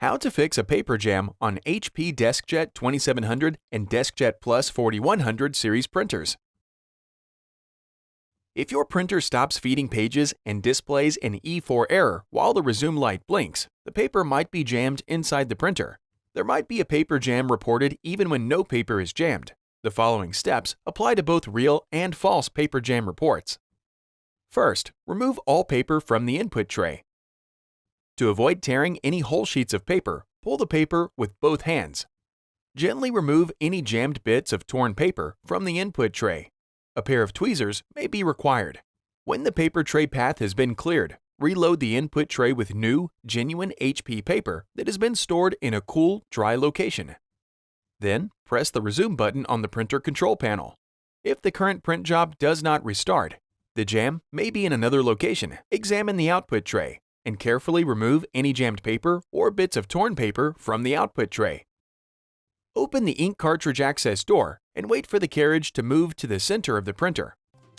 How to fix a paper jam on HP DeskJet 2700 and DeskJet Plus 4100 series printers. If your printer stops feeding pages and displays an E4 error while the resume light blinks, the paper might be jammed inside the printer. There might be a paper jam reported even when no paper is jammed. The following steps apply to both real and false paper jam reports. First, remove all paper from the input tray. To avoid tearing any whole sheets of paper, pull the paper with both hands. Gently remove any jammed bits of torn paper from the input tray. A pair of tweezers may be required. When the paper tray path has been cleared, reload the input tray with new, genuine HP paper that has been stored in a cool, dry location. Then, press the resume button on the printer control panel. If the current print job does not restart, the jam may be in another location. Examine the output tray and carefully remove any jammed paper or bits of torn paper from the output tray. Open the ink cartridge access door and wait for the carriage to move to the center of the printer.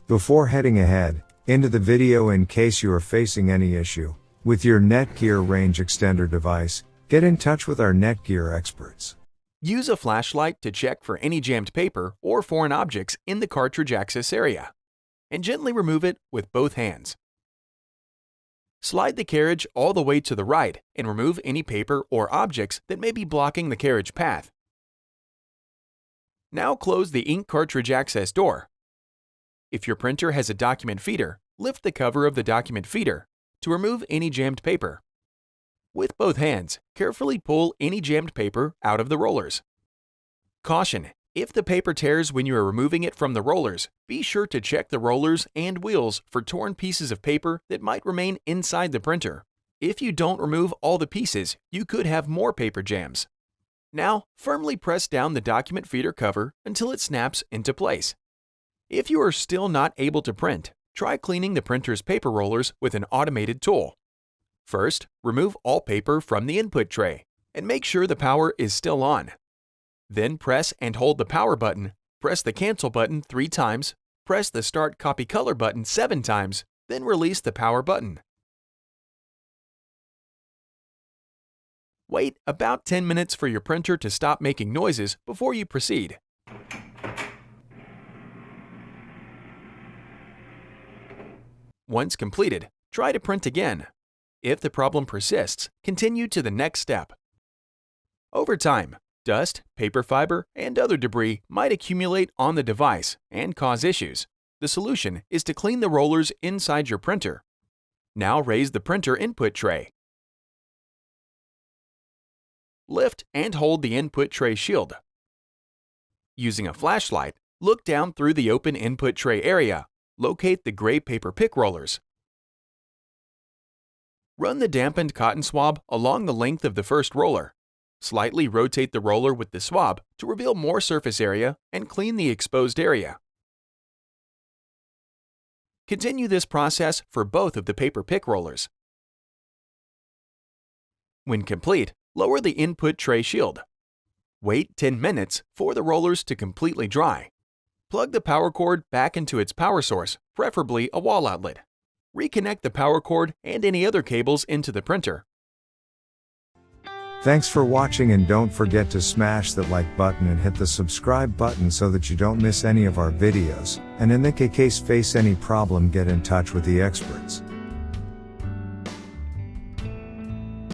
Before heading ahead into the video, in case you are facing any issue with your Netgear range extender device, get in touch with our Netgear experts. Use a flashlight to check for any jammed paper or foreign objects in the cartridge access area, and gently remove it with both hands. Slide the carriage all the way to the right and remove any paper or objects that may be blocking the carriage path. Now close the ink cartridge access door. If your printer has a document feeder, lift the cover of the document feeder to remove any jammed paper. With both hands, carefully pull any jammed paper out of the rollers. Caution: if the paper tears when you are removing it from the rollers, be sure to check the rollers and wheels for torn pieces of paper that might remain inside the printer. If you don't remove all the pieces, you could have more paper jams. Now, firmly press down the document feeder cover until it snaps into place. If you are still not able to print, try cleaning the printer's paper rollers with an automated tool. First, remove all paper from the input tray and make sure the power is still on. Then press and hold the power button, press the cancel button 3 times, press the start copy color button 7 times, then release the power button. Wait about 10 minutes for your printer to stop making noises before you proceed. Once completed, try to print again. If the problem persists, continue to the next step. Over time, dust, paper fiber, and other debris might accumulate on the device and cause issues. The solution is to clean the rollers inside your printer. Now raise the printer input tray. Lift and hold the input tray shield. Using a flashlight, look down through the open input tray area. Locate the gray paper pick rollers. Run the dampened cotton swab along the length of the first roller. Slightly rotate the roller with the swab to reveal more surface area and clean the exposed area. Continue this process for both of the paper pick rollers. When complete, lower the input tray shield. Wait 10 minutes for the rollers to completely dry. Plug the power cord back into its power source, preferably a wall outlet. Reconnect the power cord and any other cables into the printer. Thanks for watching, and don't forget to smash that like button and hit the subscribe button so that you don't miss any of our videos. And in the case face any problem, get in touch with the experts.